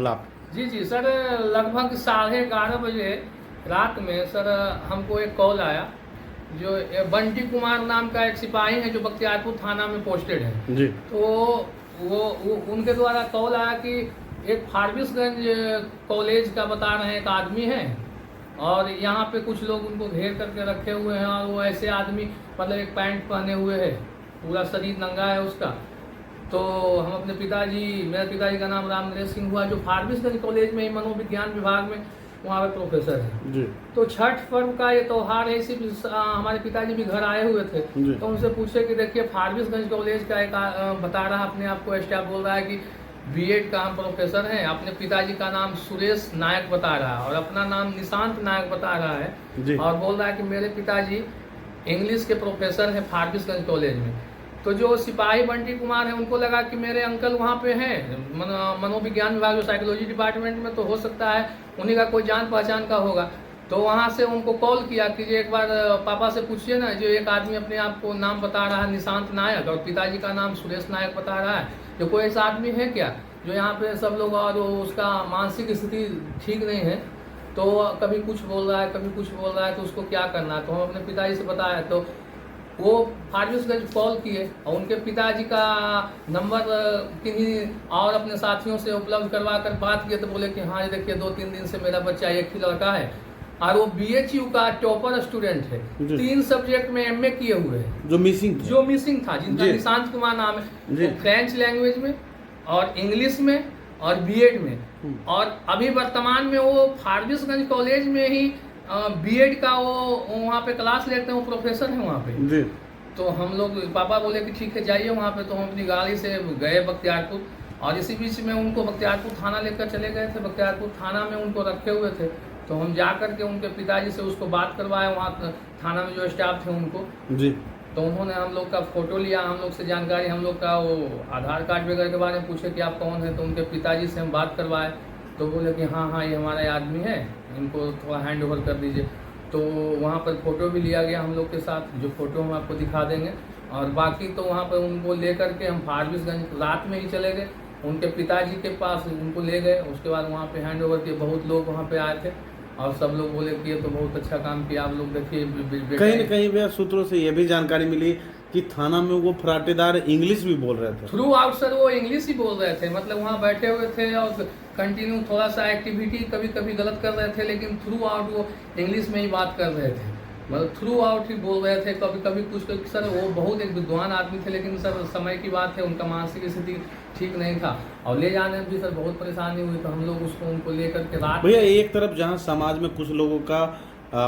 मामला? जी जी सर, लगभग 11:30 बजे रात में सर हमको एक कॉल आया। जो बंटी कुमार नाम का एक सिपाही है जो बख्तियारपुर थाना में पोस्टेड है जी। तो वो उनके द्वारा कॉल आया कि एक फारबिसगंज कॉलेज का बता रहे हैं एक आदमी है और यहाँ पे कुछ लोग उनको घेर करके रखे हुए हैं और वो ऐसे आदमी मतलब एक पैंट पहने हुए है, पूरा शरीर नंगा है उसका। तो हम अपने पिताजी, मेरे पिताजी का नाम रामनरेश सिंह हुआ, जो फारबिसगंज कॉलेज में ही मनोविज्ञान विभाग में वहाँ पे प्रोफेसर है जी। तो छठ पर्व का ये त्यौहार है, इसी हमारे पिताजी भी घर आए हुए थे तो उनसे पूछे कि देखिए फारबिसगंज कॉलेज का एक बता रहा अपने आप को स्टाफ बोल रहा है कि बीएड का हम प्रोफेसर हैं। अपने पिताजी का नाम सुरेश नायक बता रहा है और अपना नाम निशांत नायक बता रहा है और बोल रहा है कि मेरे पिताजी इंग्लिश के प्रोफेसर हैं फारबिसगंज कॉलेज में। तो जो सिपाही बंटी कुमार है उनको लगा कि मेरे अंकल वहाँ पे हैं मनोविज्ञान विभाग जो साइकोलॉजी डिपार्टमेंट में, तो हो सकता है उन्हीं का कोई जान पहचान का होगा। तो वहाँ से उनको कॉल किया कि जो एक बार पापा से पूछिए ना, जो एक आदमी अपने आप को नाम बता रहा है निशांत नायक और पिताजी का नाम सुरेश नायक बता रहा है, जो कोई ऐसा आदमी है क्या जो यहाँ पे सब लोग, और उसका मानसिक स्थिति ठीक नहीं है तो कभी कुछ बोल रहा है कभी कुछ बोल रहा है, तो उसको क्या करना है। तो हम अपने पिताजी से बताया तो वो फारबिसगंज कॉल किए और उनके पिताजी का नंबर किन्हीं और अपने साथियों से उपलब्ध करवा कर बात किए तो बोले कि हाँ ये देखिए 2-3 दिन से मेरा बच्चा एक ही लड़का है और वो बीएचयू का टॉपर स्टूडेंट है, 3 सब्जेक्ट में एमए किए हुए हैं, जो मिसिंग था जिनका निशांत कुमार नाम है, फ्रेंच लैंग्वेज में और इंग्लिश में और बीएड में, और अभी वर्तमान में वो फारबिसगंज कॉलेज में ही बीएड का वो वहाँ पे क्लास लेते हैं, वो प्रोफेसर है वहाँ पे जी। तो हम लोग पापा बोले कि ठीक है जाइए वहाँ पे, तो हम अपनी गाड़ी से गए बख्तियारपुर और इसी बीच में उनको बख्तियारपुर थाना लेकर चले गए थे। बख्तियारपुर थाना में उनको रखे हुए थे तो हम जा करके उनके पिताजी से उसको बात करवाए, वहाँ थाना में जो स्टाफ थे उनको जी। तो उन्होंने हम लोग का फोटो लिया, हम लोग से जानकारी, हम लोग का वो आधार कार्ड वगैरह के बारे में पूछे कि आप कौन है, तो उनके पिताजी से हम बात करवाए तो बोले कि हाँ हाँ ये हमारा आदमी है, इनको थोड़ा हैंड ओवर कर दीजिए। तो वहाँ पर फ़ोटो भी लिया गया हम लोग के साथ, जो फ़ोटो हम आपको दिखा देंगे। और बाकी तो वहाँ पर उनको ले करके हम फारबिसगंज रात में ही चले गए, उनके पिताजी के पास उनको ले गए। उसके बाद वहाँ पे हैंड ओवर किए, बहुत लोग वहाँ पे आए थे और सब लोग बोले कि ये तो बहुत अच्छा काम किया आप लोग, देखिए। कहीं न कहीं भैया सूत्रों से ये भी जानकारी मिली कि थाना में वो फराटेदार इंग्लिश भी बोल रहे थे। थ्रू आउट सर वो इंग्लिश ही बोल रहे थे, मतलब वहाँ बैठे हुए थे और कंटिन्यू थोड़ा सा एक्टिविटी कभी कभी गलत कर रहे थे, लेकिन थ्रू आउट वो इंग्लिश में ही बात कर रहे थे, मतलब थ्रू आउट ही बोल रहे थे। कभी कभी कुछ सर वो बहुत एक विद्वान आदमी थे, लेकिन सर समय की बात है, उनका मानसिक स्थिति ठीक नहीं था और ले जाने में भी सर बहुत परेशानी हुई। तो हम लोग उसको उनको लेकर के रात भैया एक तरफ जहाँ समाज में कुछ लोगों का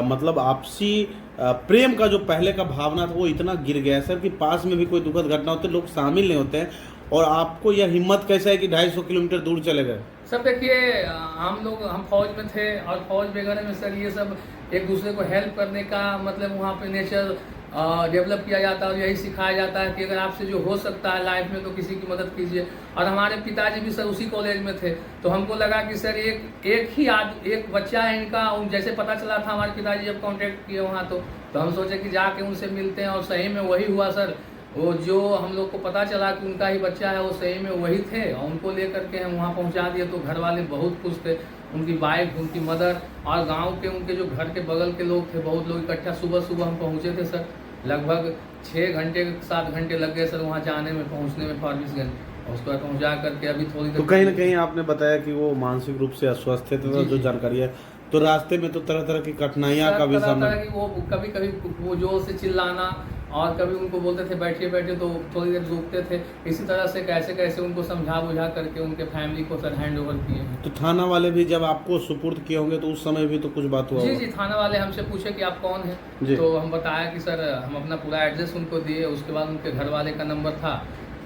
मतलब आपसी प्रेम का जो पहले का भावना था वो इतना गिर गया सर कि पास में भी कोई दुखद घटना होती है लोग शामिल नहीं होते हैं, और आपको यह हिम्मत कैसे है कि 250 किलोमीटर दूर चले गए? सर देखिए हम फौज में थे और फौज वगैरह में सर ये सब एक दूसरे को हेल्प करने का मतलब वहाँ पे नेचर डेवलप किया जाता है और यही सिखाया जाता है कि अगर आपसे जो हो सकता है लाइफ में तो किसी की मदद कीजिए। और हमारे पिताजी भी सर उसी कॉलेज में थे तो हमको लगा कि सर एक बच्चा है इनका, जैसे पता चला था हमारे पिताजी जब कांटेक्ट किए वहाँ तो हम सोचे कि जाके उनसे मिलते हैं और सही में वही हुआ सर। वो जो हम लोग को पता चला कि उनका ही बच्चा है वो सही में वही थे और उनको लेकर के हम वहाँ पहुँचा दिए। तो घर वाले बहुत खुश थे, उनकी वाइफ, उनकी मदर और गांव के उनके जो घर के बगल के लोग थे, बहुत लोग इकट्ठा। सुबह हम पहुँचे थे सर, लगभग 6 घंटे 7 घंटे लग गए सर वहाँ जाने में, पहुँचने में फारबिसगंज, और उसके बाद पहुँचा करके अभी थोड़ी देर। तो कहीं न कहीं आपने बताया कि वो मानसिक रूप से अस्वस्थ थे, तो जो जानकारी है तो रास्ते में तो तरह तरह की कठिनाइयाँ का भी सामना, वो कभी कभी वो जोर से चिल्लाना और कभी उनको बोलते थे बैठिए बैठिए तो थोड़ी देर रुकते थे। इसी तरह से कैसे कैसे उनको समझा बुझा करके उनके फैमिली को सर हैंड ओवर किए हैं। तो थाना वाले भी जब आपको सुपुर्द किए होंगे तो उस समय भी तो कुछ बात हुआ? जी थाना वाले हमसे पूछे कि आप कौन हैं, तो हम बताया कि सर हम अपना पूरा एड्रेस उनको दिए। उसके बाद उनके घर वाले का नंबर था,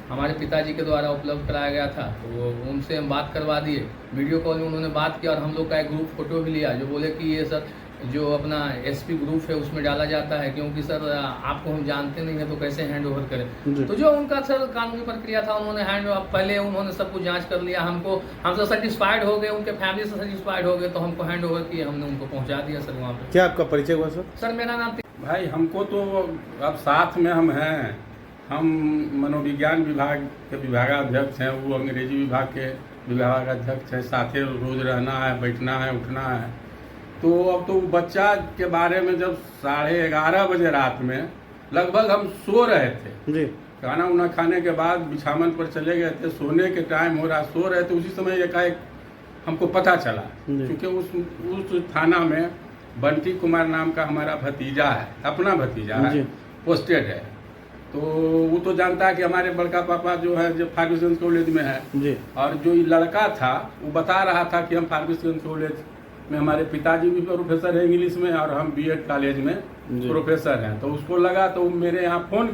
हमारे पिताजी के द्वारा उपलब्ध कराया गया था, तो उनसे हम बात करवा दिए। वीडियो कॉल में उन्होंने बात किया और हम लोग का एक ग्रुप फोटो भी लिया, जो बोले कि ये सर जो अपना एसपी ग्रुप है उसमें डाला जाता है, क्योंकि सर आपको हम जानते नहीं है तो कैसे हैंड ओवर करें। तो जो उनका सर कानूनी प्रक्रिया था उन्होंने हैंड ओवर, पहले उन्होंने सब कुछ जांच कर लिया, हमसे सेटिस्फाइड हो गए, उनके फैमिली से सेटिस्फाइड हो गए, तो हमको हैंड ओवर किए, हमने उनको पहुँचा दिया सर वहाँ पर। क्या आपका परिचय हुआ सर? सर मेरा नाम भाई हमको तो अब साथ में हम हैं, हम मनोविज्ञान विभाग के विभागाध्यक्ष हैं, वो अंग्रेजी विभाग के विभागाध्यक्ष है, साथ ही रोज रहना है, बैठना है, उठना है। तो अब तो बच्चा के बारे में जब 11:30 बजे रात में लगभग हम सो रहे थे जी, खाना उना खाने के बाद बिछावन पर चले गए थे, सोने के टाइम हो रहा, सो रहे थे, उसी समय एकाएक हमको पता चला। क्योंकि उस थाना में बंटी कुमार नाम का हमारा भतीजा है, अपना भतीजा है, पोस्टेड है। तो वो तो जानता है कि हमारे बड़का पापा जो है जो फारबिसगंज कॉलेज में है जी, और जो ये लड़का था वो बता रहा था कि हम फारबिसगंज कॉलेज में, हमारे पिताजी भी प्रोफेसर है इंग्लिश में और हम बीएड कॉलेज में प्रोफेसर हैं। तो उसको लगा तो मेरे यहाँ फ़ोन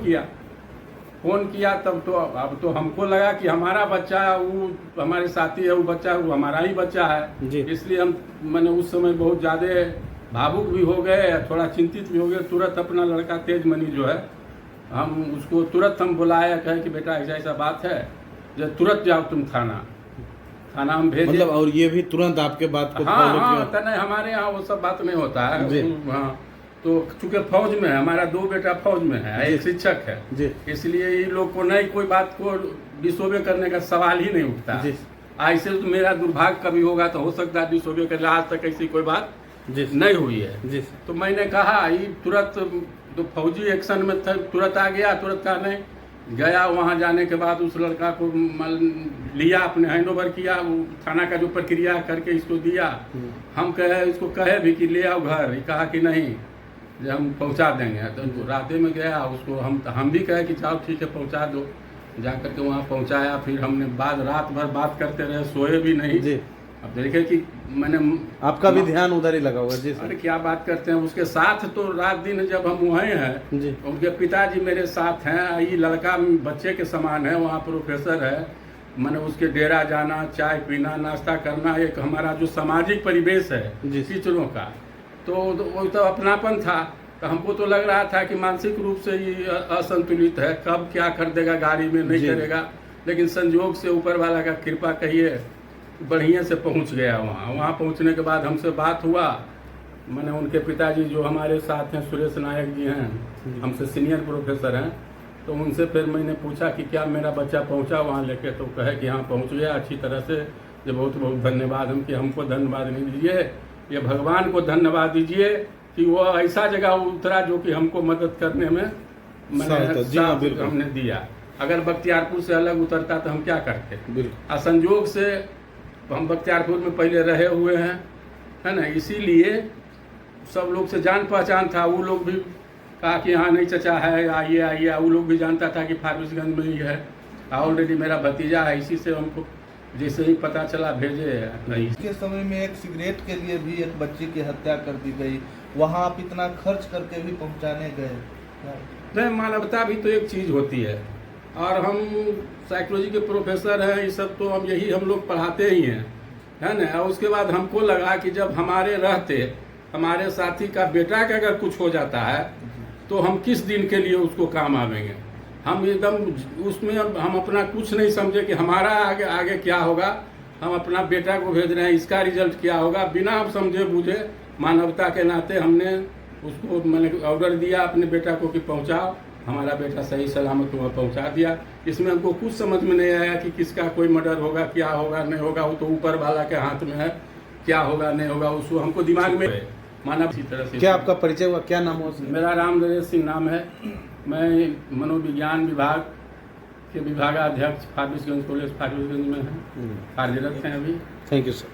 किया तब तो अब तो हमको लगा कि हमारा बच्चा वो हमारे साथी है, वो बच्चा वो हमारा ही बच्चा है। इसलिए हम मैंने उस समय बहुत ज़्यादा भावुक भी हो गए, थोड़ा चिंतित भी हो गए। तुरंत अपना लड़का तेजमणि जो है हम उसको तुरंत हम बुलाया, कहे कि बेटा ऐसा ऐसा बात है, जब तुरंत जाओ तुम थाना हम भेजे। मतलब और ये भी तुरंत आपके बात को हाँ नहीं, हमारे यहाँ वो सब बात नहीं होता है। हाँ, तो चूंकि फौज में है, हमारा 2 बेटा फौज में है, एक शिक्षक है, इसलिए ये लोग को नहीं कोई बात को डिसोबे करने का सवाल ही नहीं उठता। ऐसे तो मेरा दुर्भाग्य कभी होगा तो हो सकता है डिसोबे कर, आज तक ऐसी कोई बात नहीं हुई है। तो मैंने कहा ये तुरंत तो फौजी एक्शन में था, तुरंत आ गया, तुरंत कहा नहीं गया। वहाँ जाने के बाद उस लड़का को लिया, अपने हैंड ओवर किया, वो थाना का जो प्रक्रिया करके इसको दिया। हम इसको कहे भी कि ले आओ घर, कहा कि नहीं जब हम पहुंचा देंगे। तो रात में गया उसको, हम भी कहे कि जाओ ठीक है पहुंचा दो, जा करके वहाँ पहुंचाया। फिर हमने रात भर बात करते रहे, सोए भी नहीं। अब देखे कि मैंने आपका भी ध्यान उधर ही लगा होगा। जी अरे क्या बात करते हैं, उसके साथ तो रात दिन जब हम वहीं हैं, उनके पिताजी मेरे साथ हैं। ये लड़का बच्चे के समान है, वहाँ प्रोफेसर है। मैंने उसके डेरा जाना, चाय पीना, नाश्ता करना, एक हमारा जो सामाजिक परिवेश है टीचरों का, तो वो तो अपनापन था। तो हमको तो लग रहा था कि मानसिक रूप से ये असंतुलित है, कब क्या कर देगा, गाड़ी में नहीं करेगा। लेकिन संयोग से ऊपर वाला का कृपा कहिए बढ़िया से पहुंच गया। वहाँ पहुंचने के बाद हमसे बात हुआ। मैंने उनके पिताजी जो हमारे साथ हैं, सुरेश नायक जी हैं, हमसे सीनियर प्रोफेसर हैं, तो उनसे फिर मैंने पूछा कि क्या मेरा बच्चा पहुंचा वहाँ लेके, तो कहे कि हाँ पहुंच गया अच्छी तरह से। जो बहुत बहुत धन्यवाद। हम कि हमको धन्यवाद नहीं दीजिए, ये भगवान को धन्यवाद दीजिए कि वो ऐसा जगह उतरा जो कि हमको मदद करने में हमने दिया। अगर बख्तियारपुर से अलग उतरता तो हम क्या करते। असंयोग से हम बख्तियारपुर में पहले रहे हुए हैं, है ना, इसीलिए सब लोग से जान पहचान था। वो लोग भी कहा कि हाँ नहीं चचा है, आइए आइए। वो लोग भी जानता था कि फारबिसगंज में ही है, ऑलरेडी मेरा भतीजा है। इसी से हमको जैसे ही पता चला भेजे। नहीं के समय में एक सिगरेट के लिए भी एक बच्चे की हत्या कर दी गई, वहाँ आप इतना खर्च करके भी पहुँचाने गए। नहीं, मानवता भी तो एक चीज़ होती है। और हम साइकोलॉजी के प्रोफेसर हैं, ये सब तो हम लोग पढ़ाते ही हैं, है ना। और उसके बाद हमको लगा कि जब हमारे रहते हमारे साथी का बेटा का अगर कुछ हो जाता है तो हम किस दिन के लिए उसको काम आवेंगे। हम एकदम उसमें हम अपना कुछ नहीं समझे कि हमारा आगे क्या होगा, हम अपना बेटा को भेज रहे हैं, इसका रिजल्ट क्या होगा। बिना आप समझे बूझे मानवता के नाते हमने उसको मैंने ऑर्डर दिया अपने बेटा को कि पहुंचाओ। हमारा बेटा सही सलामत वहाँ पहुंचा दिया। इसमें हमको कुछ समझ में नहीं आया कि किसका कोई मर्डर होगा, क्या होगा नहीं होगा। वो तो ऊपर वाला के हाथ में है, क्या होगा नहीं होगा उसको हमको दिमाग में माना। इसी तरह से क्या आपका परिचय हुआ, क्या नाम हुआ? मेरा रामनरेश सिंह नाम है। मैं मनोविज्ञान विभाग के विभागाध्यक्ष फारबिसगंज कॉलेज फारबिसगंज में है, कार्यरत हैं अभी। Thank you sir.